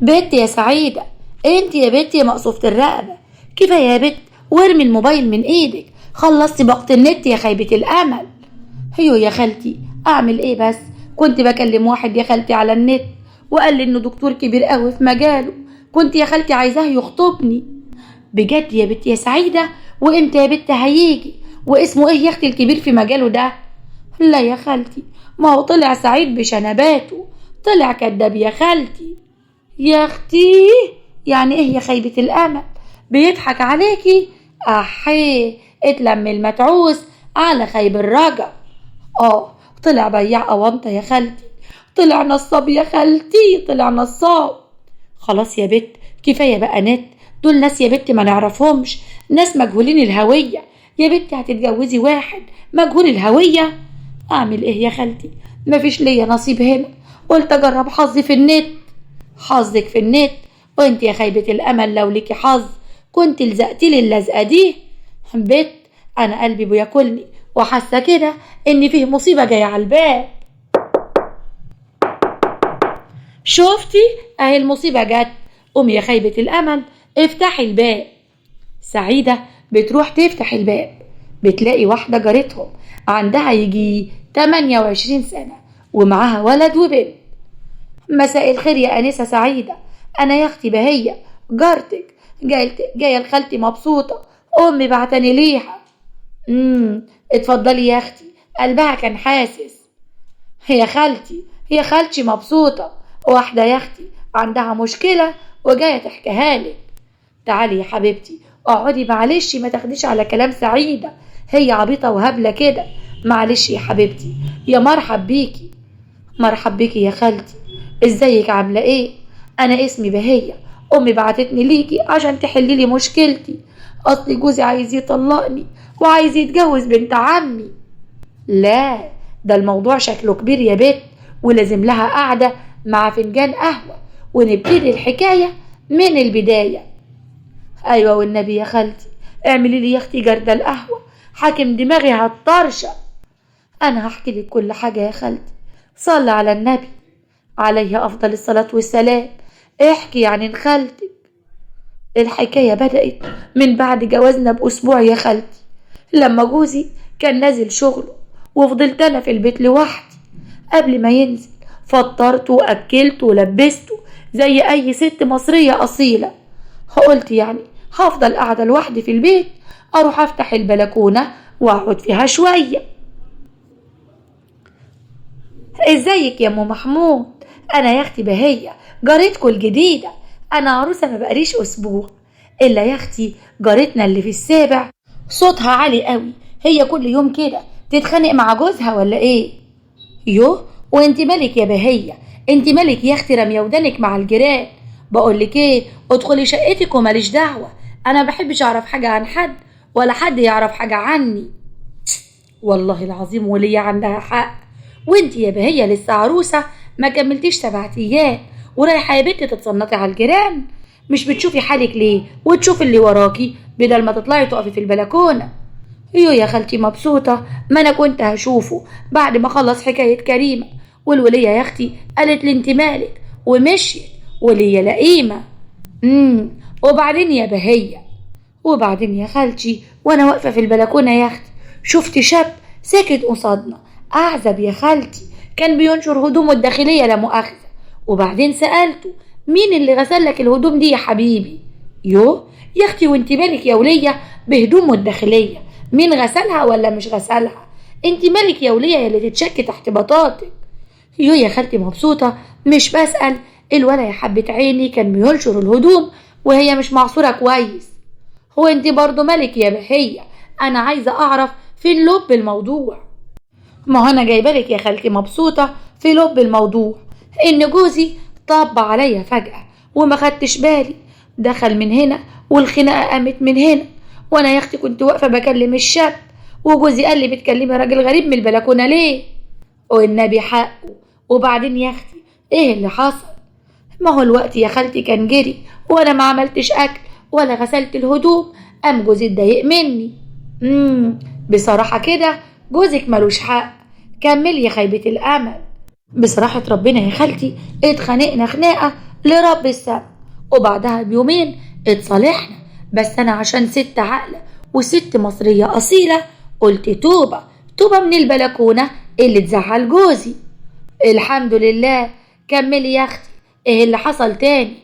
بت يا سعيدة، انت يا بت يا مقصوفة الرقبة، كفاية يا بت وارمي الموبايل من ايدك، خلصتي باقة النت يا خيبة الامل. هيو يا خالتي، اعمل ايه بس؟ كنت بكلم واحد يا خالتي على النت وقال لي انه دكتور كبير قوي في مجاله، كنت يا خالتي عايزاه يخطبني. بجد يا بت يا سعيدة؟ وامتى يا بت هيجي؟ واسمه ايه يا اختي الكبير في مجاله ده؟ لا يا خالتي، ما هو طلع سعيد بشنباته، طلع كداب يا خالتي. يا اختي، يعني ايه يا خيبة الامل؟ بيضحك عليكي؟ احيه، اتلم المتعوس على خيب الرجا. طلع بياع اوانطه يا خالتي، طلع نصاب يا خالتي، طلع نصاب. خلاص يا بت، كفايه بقى نت، دول ناس يا بت ما نعرفهمش، ناس مجهولين الهويه. يا بت هتتجوزي واحد مجهول الهويه؟ اعمل ايه يا خالتي؟ مفيش ليا نصيب هنا، قلت اجرب حظي في النت. حظك في النت؟ وانت يا خيبة الامل لو ليكي حظ كنت لزقتي لي اللزقه دي. بت، انا قلبي بياكلني وحاسه كده ان فيه مصيبه جايه على الباب. شفتي؟ اهي المصيبه جت. قومي يا خيبة الامل افتحي الباب. سعيدة بتروح تفتح الباب، بتلاقي واحدة جارتهم عندها يجي 28 سنة ومعاها ولد وبنت. مساء الخير يا أنسة سعيدة، أنا يا أختي بهية جارتك، جاية لخالتي مبسوطة، أمي بعتني ليها. اتفضلي يا أختي، قلبها كان حاسس. هي خالتي مبسوطة، واحدة يا أختي عندها مشكلة وجاية تحكيها لك. تعالي يا حبيبتي اقعدي، معلش ما تاخديش على كلام سعيدة، هي عبيطة وهبلة كده، معلش يا حبيبتي. يا مرحب بيكي. مرحب بيكي يا خالتي، ازيك عاملة ايه؟ انا اسمي بهية، امي بعتتني ليكي عشان تحلي لي مشكلتي، اصل جوزي عايز يطلقني وعايز يتجوز بنت عمي. لا، ده الموضوع شكله كبير يا بت، ولازم لها قعدة مع فنجان قهوة ونبتدي الحكاية من البداية. ايوه والنبي يا خالتي، اعملي لي يا اختي جردة القهوة، حاكم دماغي هتطرشق. انا هحكي لك كل حاجة يا خالتي، صلي على النبي عليه افضل الصلاة والسلام. احكي عن خالتك. الحكاية بدأت من بعد جوازنا بأسبوع يا خالتي، لما جوزي كان نازل شغله وفضلت أنا في البيت لوحدي. قبل ما ينزل فطرته وأكلته ولبسته زي أي ست مصرية أصيلة. قلت يعني هفضل قاعدة لوحدي في البيت، أروح أفتح البلكونة وأقعد فيها شوية. ازيك يا ام محمود؟ انا يا اختي بهية جارتكم الجديدة، انا عروسة ما بقاليش اسبوع، الا يا اختي جارتنا اللي في السابع صوتها عالي قوي، هي كل يوم كده تتخانق مع جوزها ولا ايه؟ يوه، وانت مالك يا بهية؟ انت مالك يا اختي رامية ودانك مع الجيران؟ بقولك ايه، ادخلي شقتك وماليش دعوة، انا بحبش اعرف حاجة عن حد ولا حد يعرف حاجة عني. والله العظيم وليا عندها حق، وانت يا بهية لسه عروسة ما كملتيش 7 ايام ورايحة يا بنتي تتصنطي على الجيران؟ مش بتشوفي حالك ليه وتشوفي اللي وراكي بدل ما تطلعي تقفي في البلكونة؟ يا خالتي مبسوطة، ما انا كنت هشوفه بعد ما خلص حكاية كريمة، والولية يا اختي قالت لي انت مالك ومشيت، ولية لئيمة. وبعدين يا بهية؟ وبعدين يا خالتي وانا واقفة في البلكونة يا اختي شفت شاب ساكت قصادنا، اعزب يا خالتي، كان بينشر هدومه الداخلية لا مؤاخذة، وبعدين سألته مين اللي غسل لك الهدوم دي يا حبيبي؟ يوه يا اختي، وانت مالك يا ولية بهدومه الداخلية؟ مين غسلها ولا مش غسلها؟ انت مالك يا ولية اللي تتشكي تحت بطاطك؟ يا خالتي مبسوطة، مش بسأل، الولا يا حبة عيني كان بينشر الهدوم وهي مش معصورة كويس. هو انت برضو مالك يا بهية؟ انا عايزة اعرف فين لب الموضوع. ما هو انا جايبالك يا خالتي مبسوطة في لب الموضوع، ان جوزي طب عليا فجأة وما خدتش بالي، دخل من هنا والخناقة قامت من هنا، وانا يا اختي كنت واقفة بكلم الشاب وجوزي قال لي بتكلمي راجل غريب من البلكونة ليه؟ والنبي حقه. وبعدين يا اختي ايه اللي حصل؟ ما هو الوقت يا خالتي كان جري وانا ما عملتش اكل ولا غسلت الهدوم، قام جوزي اتضايق مني. بصراحة كده جوزك ملوش حق، كملي يا خيبة الامل. بصراحة ربنا يا خالتي اتخانقنا خناقة لرب السما، وبعدها بيومين اتصالحنا. بس انا عشان ست عاقلة وست مصرية اصيلة قلت توبة توبة من البلكونة اللي تزعل جوزي. الحمد لله. كملي يا اختي، ايه اللي حصل تاني؟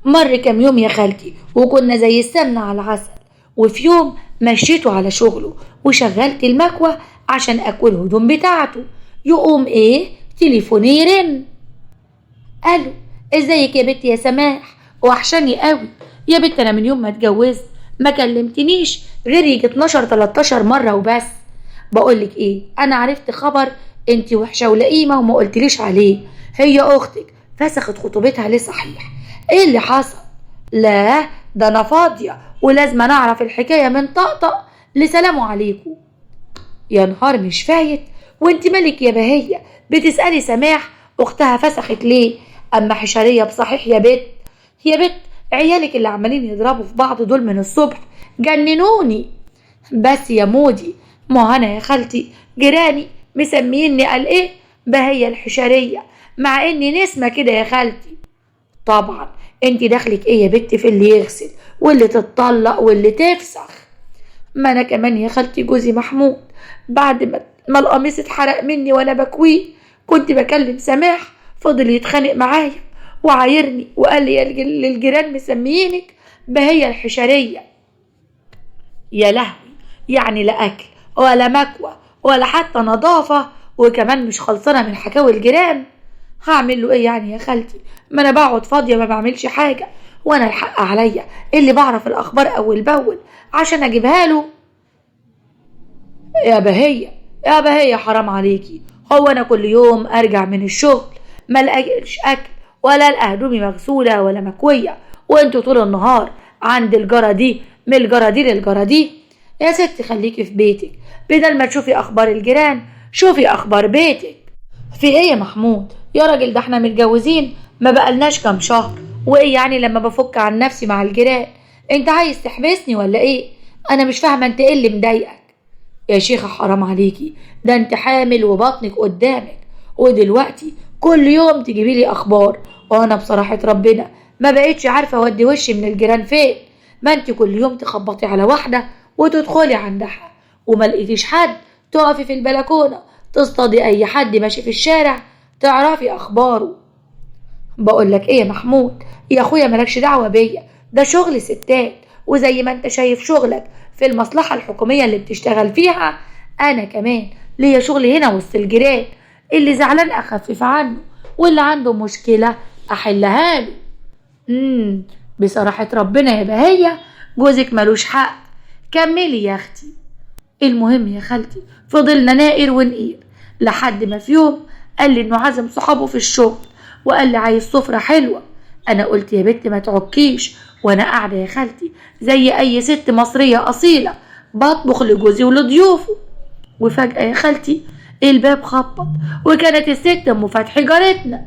مر كام يوم يا خالتي وكنا زي السمنة على العسل، وفي يوم مشيته على شغله وشغلت المكوة عشان اكل الهدوم بتاعته، يقوم ايه تليفوني يرن. الو، ازيك يا بنت يا سماح؟ وحشاني قوي يا بنت، انا من يوم ما اتجوزت ما كلمتنيش غير يجي 12 13 مرة وبس. بقولك ايه، انا عرفت خبر انتي وحشة ولئيمة وما قلتليش عليه. هي اختك فسخت خطوبتها ليه صحيح؟ ايه اللي حصل؟ لا ده انا فاضية ولازم نعرف الحكاية من طقطق لسلام عليكم. يا نهار مش فايت، وانت مالك يا بهية بتسألي سماح اختها فسخت ليه؟ اما حشرية بصحيح يا بت. يا بت، عيالك اللي عمالين يضربوا في بعض دول من الصبح جننوني. بس يا مودي، ما انا يا خالتي جيراني مسميني قال ايه بهية الحشرية، مع اني نسمة كده يا خالتي. طبعا انت دخلك ايه يا بت في اللي يغسل واللي تتطلق واللي تفسخ؟ ما انا كمان يا خالتي جوزي محمود بعد ما القميص اتحرق مني وانا بكويه كنت بكلم سماح، فضل يتخانق معايا وعايرني وقال لي للجيران مسميينك بهية الحشرية. يا لهوي، يعني لا اكل ولا مكوى ولا حتى نظافة، وكمان مش خلصانة من حكاوي الجيران. هعمل له ايه يعني يا خالتي؟ ما انا بقعد فاضية ما بعملش حاجة، وانا الحق عليا اللي بعرف الاخبار اول باول عشان اجيبها له. يا بهية يا بهية حرام عليكي، هو انا كل يوم ارجع من الشغل ما الاقيش اكل ولا القى هدومي مغسولة ولا مكوية، وانتوا طول النهار عند الجرة دي من الجرة دي للجرة دي؟ يا ستي خليكي في بيتك، بدل ما تشوفي اخبار الجيران شوفي اخبار بيتك. في ايه يا محمود يا راجل؟ ده احنا متجوزين ما بقالناش كام شهر، وايه يعني لما بفك عن نفسي مع الجيران؟ انت عايز تحبسني ولا ايه؟ انا مش فاهمه انت ايه اللي مضايقك؟ يا شيخه حرام عليكي، ده انت حامل وبطنك قدامك، ودلوقتي كل يوم تجيبي لي اخبار، وانا بصراحه ربنا ما بقيتش عارفه اودي وشي من الجيران فين. ما انت كل يوم تخبطي على واحده وتدخلي عندها، وما لقيتيش حد تقفي في البلكونه تصطادي اي حد ماشي في الشارع تعرفي اخباره. بقولك ايه يا محمود يا اخويا، مالكش دعوه بيا، ده شغل ستات، وزي ما انت شايف شغلك في المصلحه الحكوميه اللي بتشتغل فيها، انا كمان ليا شغل هنا وسط الجيران، اللي زعلان اخفف عنه واللي عنده مشكله احلها له. بصراحه ربنا يا بهية جوزك ملوش حق. كملي يا اختي. المهم يا خالتي فضلنا نائر ونقير لحد ما في يوم قال لي انه عازم صحابه في الشغل، وقال لي عايز سفرة حلوة. انا قلت يا بنت ما تعكيش، وانا قاعدة يا خالتي زي اي ست مصرية اصيلة بطبخ لجوزي ولضيوفه. وفجأة يا خالتي الباب خبط، وكانت الست ام فتحي جارتنا.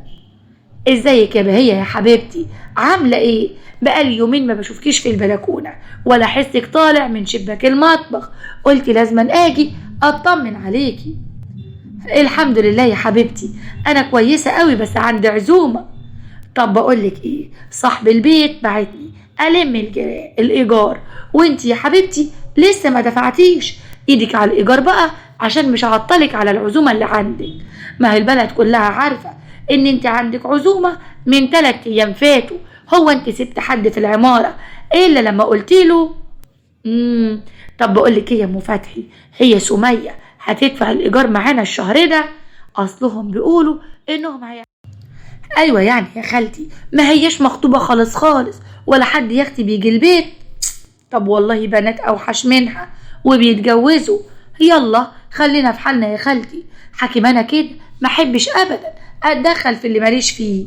ازيك يا بهية يا حبيبتي، عاملة ايه؟ بقالي يومين ما بشوفكيش في البلكونة ولا حسك طالع من شباك المطبخ، قلت لازم اجي اطمن عليكي. الحمد لله يا حبيبتي انا كويسة قوي بس عندي عزومة. طب بقولك ايه، صاحب البيت بعتني الم الايجار، وانتي يا حبيبتي لسه ما دفعتيش ايدك على الايجار بقى عشان مش هعطلك على العزومة اللي عندك. ما هي البلد كلها عارفة ان انت عندك عزومة من 3 ايام فاتوا، هو انت سبت حد في العمارة الا لما قلتيله؟ طب بقولك ايه يا ام فتحي، هي سمية هتدفع الايجار معانا الشهر ده؟ اصلهم بيقولوا انهم ايوه يعني يا خالتي ما هيش مخطوبة خالص خالص، ولا حد يا اختي بيجي البيت. طب والله بنات اوحش منها وبيتجوزوا. يلا خلينا في حالنا يا خالتي، حكيم انا كده ما احبش ابدا اتدخل في اللي ماليش فيه.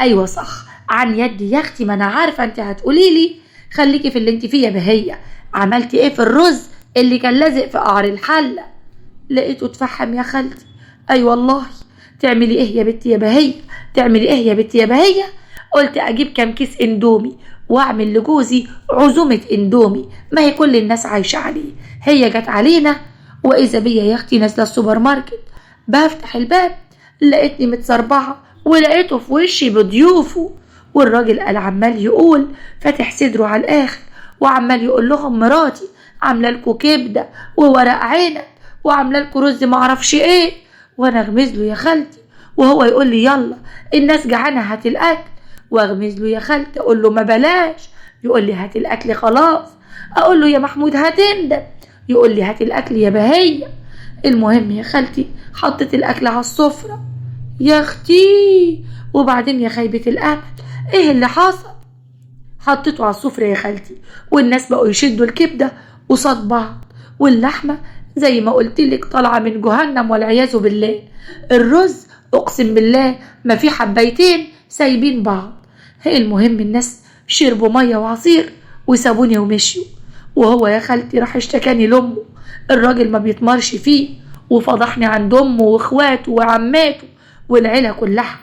ايوه صح، عن يدي يا اختي، ما انا عارفه انت هتقولي لي. خليكي في اللي انت فيه يا بهية. عملتي ايه في الرز اللي كان لازق في قعر الحله؟ لقيته اتفحم يا خالتي. اي والله. تعملي ايه يا بنتي يا بهية؟ تعملي ايه يا بنتي يا بهية؟ قلت اجيب كام كيس اندومي واعمل لجوزي عزومة اندومي، ما هي كل الناس عايشة عليه، هي جت علينا. واذا بيا يا اختي نازله السوبر ماركت بفتح الباب لقيتني متسربعة ولقيته في وشي بضيوفه، والراجل قال عمال يقول فاتح صدره على الآخر وعمال يقول لهم مراتي عامله لكم كبده وورق عنب وعامله لكم رز معرفش ايه، وانا اغمز له يا خالتي وهو يقول لي يلا الناس جعانه هات الاكل، واغمز له يا خالتي اقول له ما بلاش، يقول لي هات الاكل خلاص، اقول له يا محمود هتندم، يقول لي هات الاكل يا بهيه. المهم يا خالتي حطت الاكل على السفره. يا اختي وبعدين يا خيبه الامل ايه اللي حصل؟ حطيته على السفره يا خالتي والناس بقوا يشدوا الكبده قصاد بعض، واللحمه زي ما قلت لك طالعه من جهنم والعياذ بالله، الرز اقسم بالله ما في حبايتين سايبين بعض. المهم الناس شربوا ميه وعصير وسابوني ومشيوا، وهو يا خالتي راح اشتكاني لامه، الراجل ما بيتمرش فيه وفضحني عند امه واخواته وعماته والعيله كلها.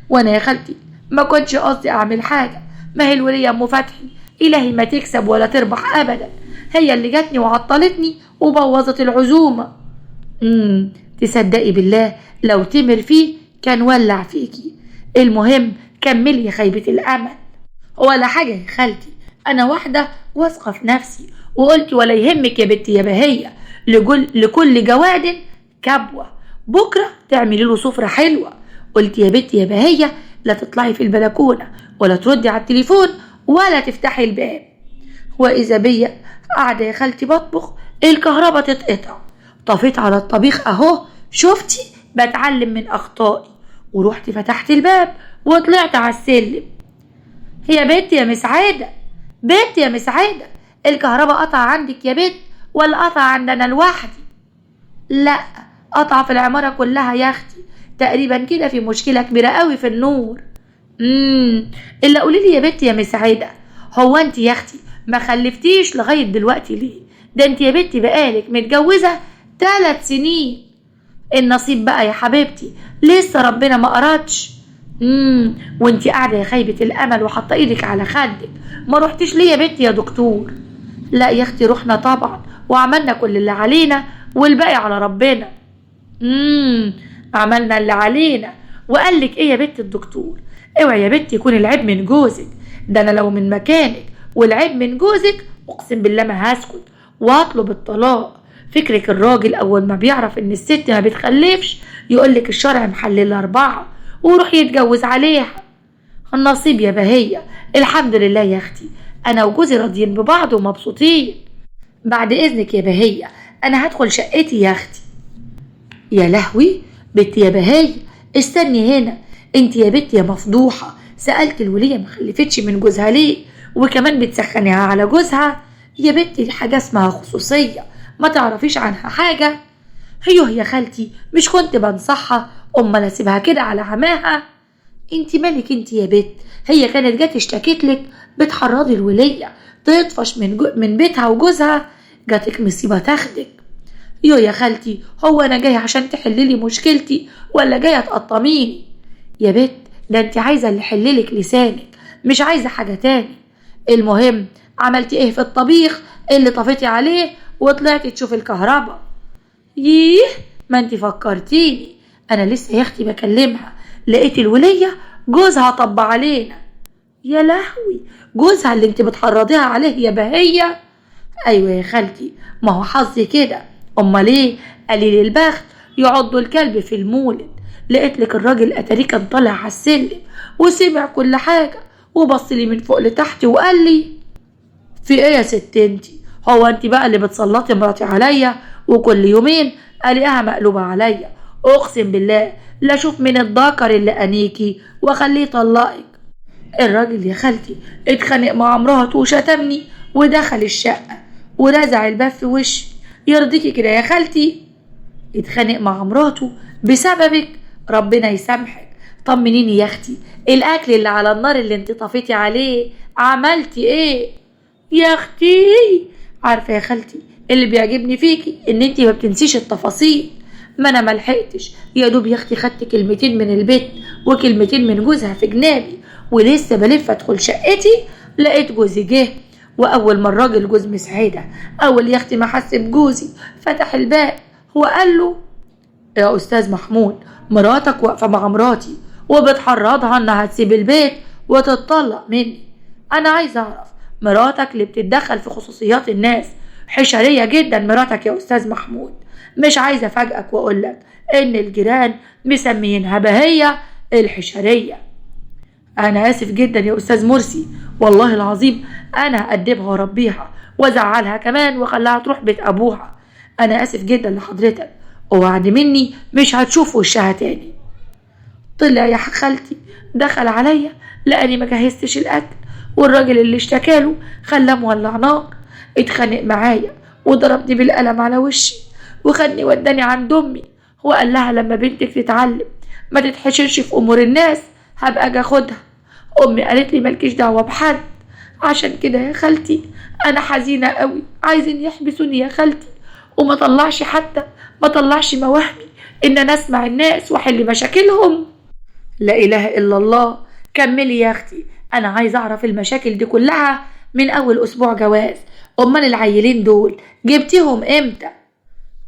وانا يا خالتي ما كنتش قصدي اعمل حاجه، ما هي الوليه ام فتحي الهي ما تكسب ولا تربح ابدا، هي اللي جاتني وعطلتني وبوظت العزومه. تصدقي بالله لو تمر فيه كان ولع فيكي. المهم كملي يا خيبه الامل. ولا حاجه يا خالتي، انا واحده واثقه في نفسي وقلت ولا يهمك يا بنتي يا بهيه، لكل جواد كبوه، بكره تعملي له سفره حلوه. قلت يا بنتي يا بهيه لا تطلعي في البلكونه ولا تردي على التليفون ولا تفتحي الباب. واذا بيا قاعده يا خالتي بطبخ الكهرباء تتقطع، طفيت على الطبيخ اهو شفتي بتعلم من اخطائي، ورحت فتحت الباب وطلعت على السلم. يا بنت يا مسعاده، بنت يا مسعاده، الكهرباء قطع عندك يا بنت ولا قطع عندنا لوحدي؟ لا قطع في العماره كلها يا اختي، تقريبا كده في مشكله كبيره قوي في النور. الا قولي لي يا بنت يا مسعاده، هو انت يا اختي ما خلفتيش لغايه دلوقتي ليه؟ ده انت يا بنتي بقالك متجوزه 3 سنين. النصيب بقى يا حبيبتي لسه ربنا ما قراتش. وانت قاعده يا خيبه الامل وحاطه ايدك على خدك، ما روحتيش ليه يا بنتي يا دكتور؟ لا يا اختي رحنا طبعا وعملنا كل اللي علينا والباقي على ربنا. عملنا اللي علينا. وقال لك ايه يا بنت الدكتور؟ اوعي يا بنتي يكون العيب من جوزك، ده انا لو من مكانك والعيب من جوزك اقسم بالله ما هسكت واطلب الطلاق. فكرك الراجل اول ما بيعرف ان الست ما بتخلفش يقولك الشرع محلل 4 ويروح يتجوز عليها. النصيب يا بهية، الحمد لله يا اختي انا وجوزي راضيين ببعض ومبسوطين. بعد اذنك يا بهية انا هدخل شقتي يا اختي. يا لهوي بنتي يا بهية استني هنا، انت يا بنتي يا مفضوحة، سألت الولية ما خلفتش من جوزها ليه وكمان بتسخنيها على جوزها؟ يا بنتي دي حاجة اسمها خصوصية ما تعرفيش عنها حاجة. هيوه يا خالتي مش كنت بنصحها امال اسيبها كده على عماها؟ انت مالك انت يا بنت، هي كانت جت اشتكت لك بتحرضي الولية تطفش من بيتها وجوزها، جاتك مصيبة تاخدك. يا خالتي هو انا جاي عشان تحللي مشكلتي ولا جايه تقطميني؟ يا بنت ده انت عايزه اللي يحللك لسانك مش عايزه حاجه تاني. المهم عملتي ايه في الطبيخ اللي طفيتي عليه وطلعتي تشوفي الكهرباء؟ ييه ما انت فكرتيني، انا لسه يا اختي بكلمها لقيت الوليه جوزها طب علينا. يا لهوي جوزها اللي انت بتحرضيها عليه يا بهيه؟ ايوه يا خالتي ما هو حظي كده، امال ايه قليل البخت يعضوا الكلب في المولد. لقيت لك الراجل اتاريه كان طالع على السلم وسمع كل حاجه وبص لي من فوق لتحت وقال لي في ايه يا ست انتي، هو انتي بقى اللي بتسلطي مراتي عليا وكل يومين الاقيها مقلوبه عليا؟ اقسم بالله لا اشوف من الذكر اللي انيكي واخليه يطلقك. الراجل يا خالتي اتخانق مع مراته وشتمني ودخل الشقه ورزع الباب في وشي. يرضيكي كده يا خالتي؟ اتخانق مع مراته بسببك؟ ربنا يسامحك. طمنيني يا اختي الاكل اللي على النار اللي انت طفيتي عليه عملتي ايه؟ يا اختي عارفه يا خالتي اللي بيعجبني فيكي ان انت ما بتنسيش التفاصيل، ما انا ملحقتش يا دوب يا اختي خدت كلمتين من البيت وكلمتين من جوزها في جنابي ولسه بلف ادخل شقتي لقيت جوزي جه. واول ما الراجل جوز مسعده اول يا اختي ما حس بجوزي فتح الباب وقال له يا استاذ محمود مراتك واقفه مع مراتي وبتحرضها انها تسيب البيت وتتطلق مني. انا عايز اعرف، مراتك اللي بتتدخل في خصوصيات الناس حشرية جدا مراتك يا استاذ محمود. مش عايزة افاجئك واقولك ان الجيران مسميينها بهية الحشرية. انا اسف جدا يا استاذ مرسي، والله العظيم انا هأدبها واربيها وازعلها كمان واخليها تروح بيت ابوها. انا اسف جدا لحضرتك، ووعد مني مش هتشوف وشها تاني. طلع يا خالتي دخل عليا لاني ما جهزتش الاكل، والراجل اللي اشتكاله خلاه مولع نار. اتخانق معايا وضربني بالقلم على وشي وخدني وداني عند امي، وقال لها لما بنتك تتعلم ما تتحشرش في امور الناس هبقى اجي اخدها. امي قالت لي مالكيش دعوه بحد. عشان كده يا خالتي انا حزينه قوي، عايزين يحبسوني يا خالتي وما طلعش حتى ما طلعش مواهبي ان انا اسمع الناس واحل مشاكلهم. لا اله الا الله. كملي يا اختي، انا عايزه اعرف المشاكل دي كلها من اول اسبوع جواز. امال العيلين دول جبتيهم امتى؟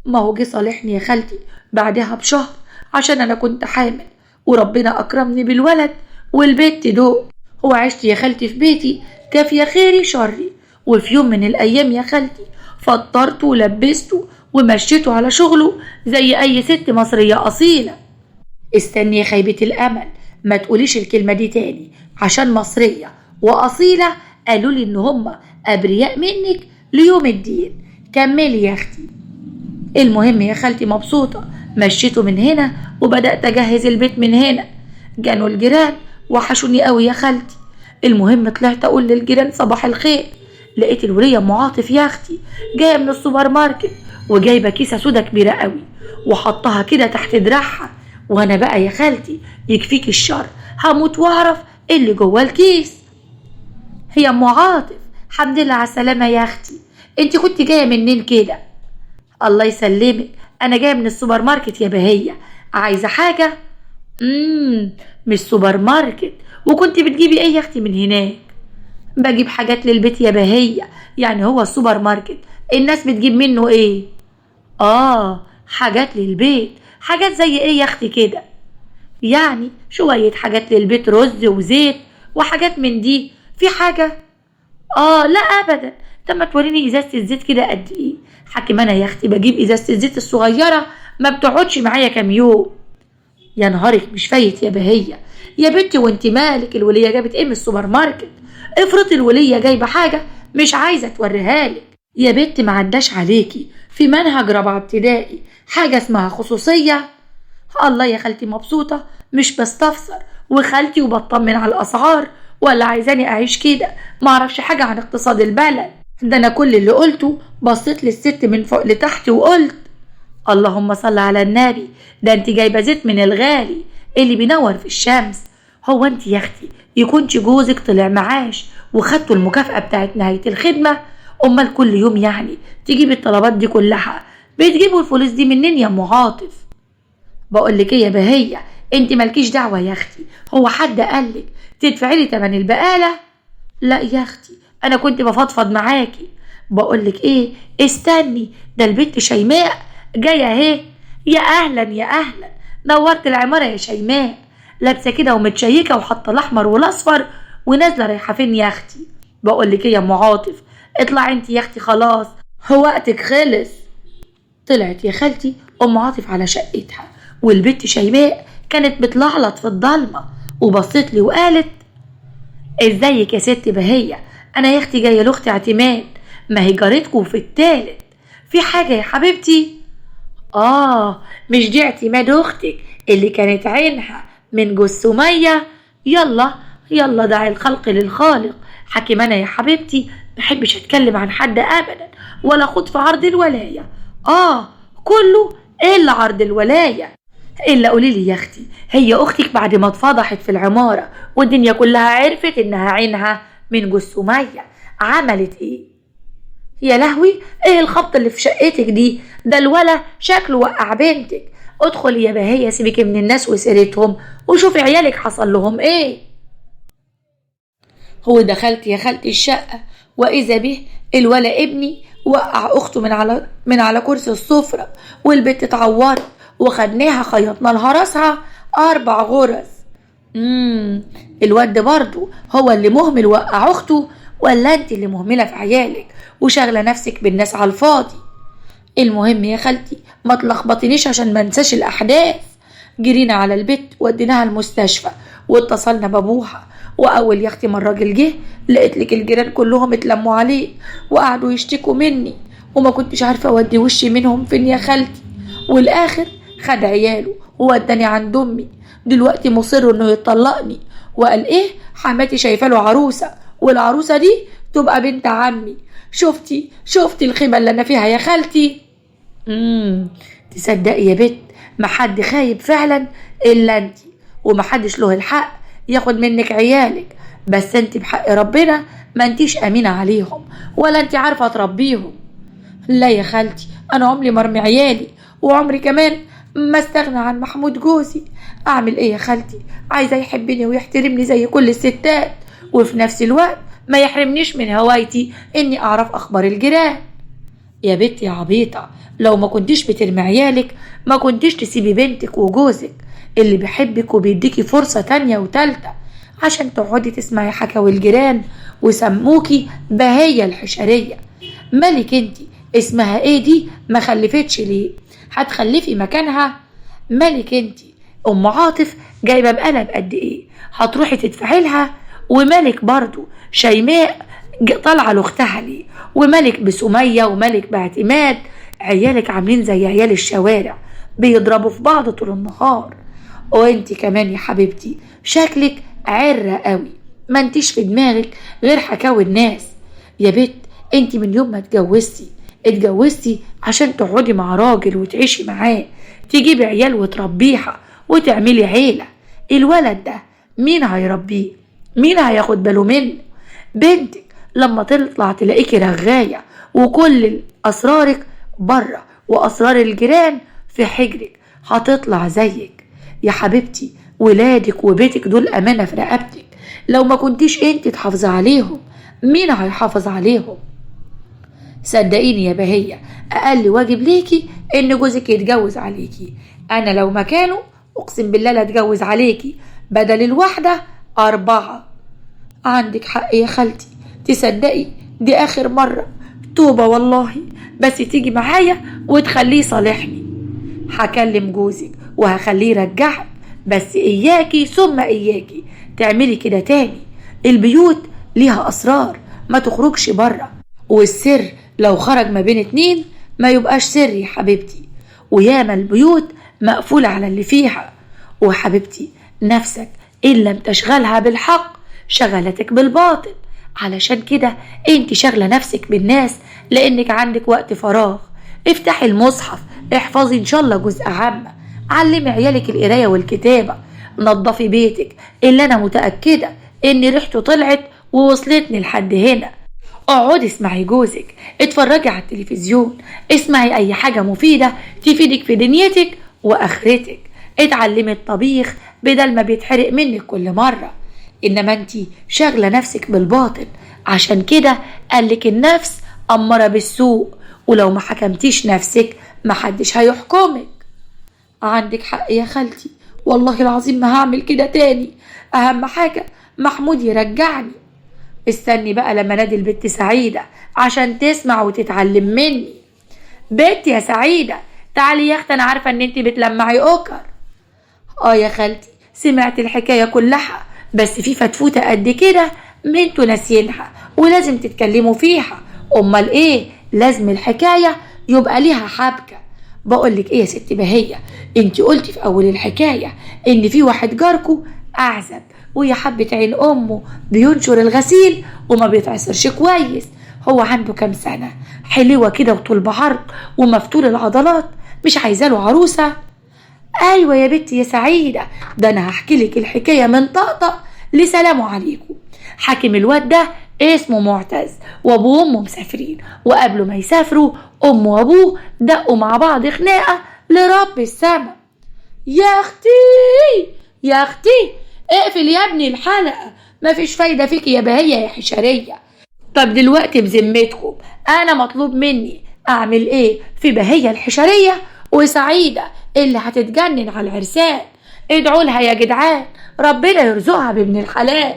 ما هو جه صالحني يا خالتي بعدها بشهر عشان انا كنت حامل، وربنا اكرمني بالولد والبيت دول. هو عشت يا خالتي في بيتي كافيه خيري شري، وفي يوم من الايام يا خالتي فطرته ولبسته ومشيته على شغله زي اي ست مصريه اصيله. استني يا خيبه الامل، ما تقوليش الكلمه دي تاني، عشان مصريه واصيله قالوا لي ان هم ابرياء منك ليوم الدين. كملي يا اختي. المهم يا خالتي مبسوطه، مشيته من هنا وبدات اجهز البيت من هنا. جانوا الجيران وحشوني قوي يا خالتي. المهم طلعت اقول للجيران صباح الخير، لقيت الوليه ام عاطف يا اختي جايه من السوبر ماركت وجايبه كيسه سودا كبيره قوي وحطها كده تحت دراعها. وانا بقى يا خالتي يكفيك الشر هموت واعرف ايه اللي جوه الكيس. هي ام عاطف الحمد لله على السلامه يا اختي، انت كنت جايه منين كده؟ الله يسلمك، انا جايه من السوبر ماركت يا بهيه. عايزه حاجه؟ مش سوبر ماركت. وكنت بتجيبي ايه يا اختي من هناك؟ بجيب حاجات للبيت يا بهيه. يعني هو السوبر ماركت الناس بتجيب منه ايه؟ حاجات للبيت. حاجات زي ايه يا اختي كده؟ يعني شويه حاجات للبيت، رز وزيت وحاجات من دي. في حاجه؟ لا ابدا. طب ما توريني ازازه الزيت كده قد ايه؟ حكم انا يا اختي بجيب ازازه الزيت الصغيره ما بتقعدش معايا كام يوم. يا نهارك مش فايت يا بهيه. يا بنتي وانت مالك الوليه جابت ايه من السوبر ماركت؟ افرض الوليه جايبه حاجه مش عايزه توريها لك. يا بنتي ما عداش عليكي في منهج رابعه ابتدائي حاجه اسمها خصوصيه؟ الله يا خالتي مبسوطه مش بستفسر، وخالتي وبطمن على الاسعار، ولا عايزاني اعيش كده ما اعرفش حاجه عن اقتصاد البلد؟ ده انا كل اللي قلته بصيت للست من فوق لتحت وقلت اللهم صل على النبي، ده انت جايبه زيت من الغالي اللي بينور في الشمس. هو انت يا اختي يكونش جوزك طلع معاش وخدتوا المكافأة بتاعت نهاية الخدمة؟ امال كل يوم يعني تجيب الطلبات دي كلها بتجيبوا الفلوس دي منين يا ام عاطف؟ بقول لك ايه يا بهيه، انت مالكيش دعوه يا اختي. هو حد قالك تدفعي لي تمن البقاله؟ لا يا اختي انا كنت بفضفض معاكي. بقول لك ايه، استني، ده البنت شيماء جايه اهي. يا اهلا يا اهلا، نورت العماره يا شيماء. لابسه كده ومتشيكه وحاطه الاحمر والاصفر ونازله رايحه فين يا اختي؟ بقول لك ايه يا ام عاطف، اطلعي انت يا اختي خلاص هو وقتك خلص. طلعت يا خالتي ام عاطف على شقتها، والبنت شيماء كانت بتلعلط في الضلمه وبصت لي وقالت ازيك يا ست بهيه؟ انا يا اختي جايه لاختي اعتماد، ما هي جارتكم في التالت. في حاجه يا حبيبتي؟ مش دي اعتماد اختك اللي كانت عينها من جوز سميه؟ يلا يلا دعي الخلق للخالق. حكيم انا يا حبيبتي محبش اتكلم عن حد ابدا ولا خد في عرض الولايه. كله الا عرض الولايه. الا قوليلي يا اختي، هي اختك بعد ما اتفضحت في العماره والدنيا كلها عرفت انها عينها من جوز سميه عملت ايه؟ يا لهوي، ايه الخبط اللي في شقتك دي؟ ده الولا شكله وقع بنتك. ادخلي يا بهيه سيبك من الناس وسيرتهم وشوفي عيالك حصل لهم ايه. هو دخلت يا خالتي الشقه واذا به الولا ابني وقع اخته من على كرسي السفره، والبت اتعورت وخدناها خيطنا لها راسها 4 غرز. الواد ده برضه هو اللي مهمل وقع اخته، ولا انت اللي مهمله في عيالك وشاغله نفسك بالناس على الفاضي؟ المهم يا خالتي ما تلخبطنيش عشان ما انساش الاحداث. جرينا على البيت وديناها المستشفى واتصلنا بابوها، واول يا اختي ما الراجل جه لقيت لك الجيران كلهم اتلموا عليه وقعدوا يشتكوا مني، وما كنتش عارفه اودي وشي منهم فين يا خالتي. والاخر خد عياله ووداني عند امي، دلوقتي مصر انه يطلقني، وقال ايه حماتي شايفه له عروسه، والعروسه دي تبقى بنت عمي. شفتي الخيبه اللي انا فيها يا خالتي؟ تصدقي يا بت ما حد خايب فعلا الا انت، ومحدش له الحق ياخد منك عيالك، بس انت بحق ربنا ما انتيش امينه عليهم ولا انت عارفه تربيهم. لا يا خالتي انا عمري مرمي عيالي، وعمري كمان ما استغنى عن محمود جوزي. اعمل ايه يا خالتي؟ عايزه يحبني ويحترمني زي كل الستات، وفي نفس الوقت ما يحرمنيش من هوايتي اني اعرف اخبار الجيران. يا بنتي يا عبيطه، لو ما كنتيش بترمي عيالك ما كنتيش تسيبي بنتك وجوزك اللي بيحبك وبيديكي فرصه تانية وتالتة عشان تقعدي تسمعي حكاوي الجيران وسموكي بهية الحشريه. مالك انتي اسمها ايه دي ما خلفتش ليه؟ هتخلفي مكانها؟ مالك انتي ام عاطف جايبه بقلب قد ايه هتروحي تدفعي لها؟ ومالك برضو شيماء طالعه لاختها ليه؟ ومالك بسميه ومالك باعتماد؟ عيالك عاملين زي عيال الشوارع بيضربوا في بعض طول النهار. وانتي كمان يا حبيبتي شكلك عرة قوي، ما انتيش في دماغك غير حكاوي الناس. يا بت انتي من يوم ما اتجوزتي عشان تقعدي مع راجل وتعيشي معاه، تجيبي عيال وتربيها وتعملي عيلة. الولد ده مين هيربيه؟ مين هياخد باله منه؟ بنتك لما تطلع تلاقيكي رغاية وكل أسرارك بره وأسرار الجيران في حجرك، هتطلع زيك يا حبيبتي. ولادك وبيتك دول أمانة في رقبتك، لو ما كنتيش انت تحافظي عليهم مين هيحافظ عليهم؟ صدقيني يا بهية أقل واجب ليكي إن جوزك يتجوز عليكي. أنا لو مكانه أقسم بالله لا اتجوز عليكي، بدل الواحدة 4. عندك حق يا خالتي، تصدقي دي آخر مرة، توبة والله، بس تيجي معايا وتخليه صالحني. هكلم جوزك وهخليه يرجعك، بس إياكي ثم إياكي تعملي كده تاني. البيوت ليها أسرار ما تخرجش بره، والسر لو خرج ما بين 2 ما يبقاش سر يا حبيبتي. وياما البيوت مقفولة على اللي فيها. وحبيبتي نفسك إن لم تشغلها بالحق شغلتك بالباطل، علشان كده انت شغلة نفسك بالناس لانك عندك وقت فراغ. افتحي المصحف، احفظي ان شاء الله جزء عامة، علمي عيالك القراية والكتابة، نظفي بيتك اللي انا متأكدة ان ريحته طلعت ووصلتني لحد هنا. اقعدي اسمعي جوزك، اتفرجي على التلفزيون، اسمعي اي حاجة مفيدة تفيدك في دنيتك واخرتك، اتعلمي الطبيخ بدل ما بيتحرق منك كل مرة. انما انتي شاغلة نفسك بالباطل، عشان كده قالك النفس أمارة بالسوء، ولو ما حكمتيش نفسك محدش هيحكمك. عندك حق يا خالتي، والله العظيم ما هعمل كده تاني. اهم حاجة محمود يرجعني. استني بقى لما نادي البت سعيدة عشان تسمع وتتعلم مني. بنت يا سعيدة تعالي يا اختي، انا عارفة ان انتي بتلمعي اوكر. يا خالتي سمعت الحكاية كلها، بس في فتفوتة قد كده ما انتوا ناسيينها ولازم تتكلموا فيها. امال ايه لازم الحكاية يبقى ليها حبكة. بقولك ايه يا ست بهية، انتي قلتي في اول الحكاية ان في واحد جاركو اعزب ويا حبة عين امه بينشر الغسيل وما بيتعصرش كويس. هو عنده كام سنة، حلوة كده وطول بعرض ومفتول العضلات، مش عايزاله عروسة. ايوه يا بنتي يا سعيدة، ده انا هحكي لك الحكاية من طقطق لسلام عليكم. حاكم الواد ده اسمه معتز، وابوه وامه مسافرين، وقبل ما يسافروا امه وابوه دقوا مع بعض خناقة لرب السما. يا اختي اقفل يا ابني الحلقة، مفيش فايدة فيك يا بهية يا حشرية. طب دلوقتي بذمتكم انا مطلوب مني اعمل ايه في بهية الحشرية وسعيدة اللي هتتجنن على العرسان؟ ادعوا لها يا جدعان، ربنا يرزقها بابن الحلال.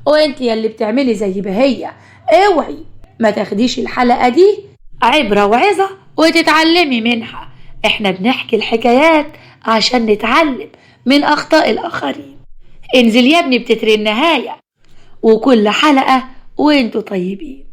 وانت يا اللي بتعملي زي بهية، اوعي ما تاخديش الحلقة دي عبرة وعظة وتتعلمي منها. احنا بنحكي الحكايات عشان نتعلم من اخطاء الاخرين. انزل يا ابني بتتر النهاية، وكل حلقة وانتوا طيبين.